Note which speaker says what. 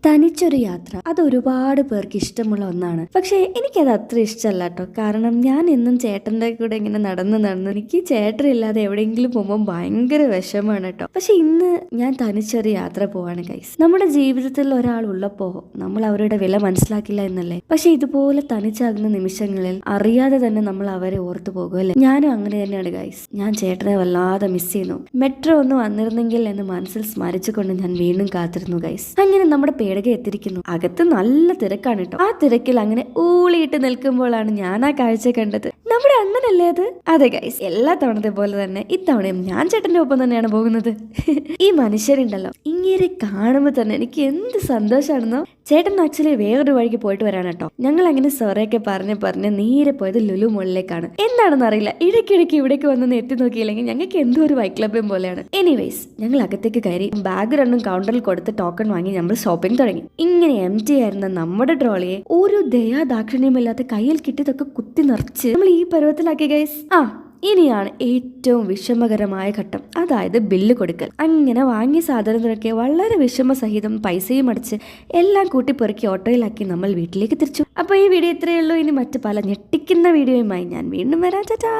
Speaker 1: തനിച്ചൊരു യാത്ര അത് ഒരുപാട് പേർക്ക് ഇഷ്ടമുള്ള ഒന്നാണ്. പക്ഷെ എനിക്കത് അത്ര ഇഷ്ടമല്ല കേട്ടോ. കാരണം ഞാൻ എന്നും ചേട്ടന്റെ കൂടെ ഇങ്ങനെ നടന്ന് എനിക്ക് ചേട്ടനില്ലാതെ എവിടെയെങ്കിലും പോകുമ്പോൾ ഭയങ്കര വിഷമമാണ് കേട്ടോ. പക്ഷെ ഇന്ന് ഞാൻ തനിച്ചൊരു യാത്ര പോവാണ് ഗൈസ്. നമ്മുടെ ജീവിതത്തിൽ ഒരാൾ ഉള്ളപ്പോ നമ്മൾ അവരുടെ വില മനസ്സിലാക്കില്ല എന്നല്ലേ. പക്ഷെ ഇതുപോലെ തനിച്ചാകുന്ന നിമിഷങ്ങളിൽ അറിയാതെ തന്നെ നമ്മൾ അവരെ ഓർത്തു പോകും അല്ലെ. ഞാനും അങ്ങനെ തന്നെയാണ് ഗൈസ്. ഞാൻ ചേട്ടനെ വല്ലാതെ മിസ് ചെയ്യുന്നു. മെട്രോ ഒന്ന് വന്നിരുന്നെങ്കിൽ എന്ന് മനസ്സിൽ സ്മരിച്ചുകൊണ്ട് ഞാൻ വീണ്ടും കാത്തിരുന്നു ഗൈസ്. അങ്ങനെ നമ്മുടെ പേടക എത്തിയിരിക്കുന്നു. അകത്ത് നല്ല തിരക്കാണ് കേട്ടോ. ആ തിരക്കിൽ അങ്ങനെ ഊളിയിട്ട് നിൽക്കുമ്പോഴാണ് ഞാൻ ആ കാഴ്ച കണ്ടത്. നമ്മുടെ അണ്ണനല്ലേ അത്? അതെ ഗൈസ്, എല്ലാ തവണത്തെ പോലെ തന്നെ ഇത്തവണയും ഞാൻ ചേട്ടന്റെ ഒപ്പം തന്നെയാണ് പോകുന്നത്. ഈ മനുഷ്യരുണ്ടല്ലോ, ഇങ്ങനെ കാണുമ്പോൾ തന്നെ എനിക്ക് എന്ത് സന്തോഷമാണെന്നോ. ചേട്ടൻ ആക്ച്വലി വേറൊരു വഴിക്ക് പോയിട്ട് വരാണ് കേട്ടോ. ഞങ്ങൾ അങ്ങനെ സൊറയൊക്കെ പറഞ്ഞ് നേരെ പോയത് ലുലു മോളിലേക്കാണ്. എന്താണെന്ന് അറിയില്ല, ഇടയ്ക്കിടയ്ക്ക് ഇവിടേക്ക് വന്നൊന്ന് എത്തി നോക്കിയില്ലെങ്കിൽ ഞങ്ങൾക്ക് എന്തോ ഒരു വൈക്ലബ്യം പോലെയാണ്. എനിവേസ് ഞങ്ങൾ അകത്തേക്ക് കയറി ബാഗ് രണ്ടും കൗണ്ടറിൽ കൊടുത്ത് ടോക്കൺ വാങ്ങി നമ്മൾ ഷോപ്പിംഗ് തുടങ്ങി. ഇങ്ങനെ എംറ്റി ആയിരുന്ന നമ്മുടെ ട്രോളിയെ ഒരു ദയാദാക്ഷിണ്യമില്ലാത്ത കയ്യിൽ കിട്ടിയതൊക്കെ കുത്തി നിറച്ച് നമ്മൾ ഈ പരുവത്തിലാക്കി ഗൈസ്. ഇനിയാണ് ഏറ്റവും വിഷമകരമായ ഘട്ടം, അതായത് ബില്ല് കൊടുക്കൽ. അങ്ങനെ വാങ്ങിയ സാധനത്തിനൊക്കെ വളരെ വിഷമസഹിതം പൈസയും അടിച്ച് എല്ലാം കൂട്ടിപ്പെറുക്കി ഓട്ടോയിലാക്കി നമ്മൾ വീട്ടിലേക്ക് തിരിച്ചു. അപ്പോൾ ഈ വീഡിയോ ഇത്രയേ ഉള്ളൂ. ഇനി മറ്റു പല ഞെട്ടിക്കുന്ന വീഡിയോയുമായി ഞാൻ വീണ്ടും വരാം. ടാറ്റാ.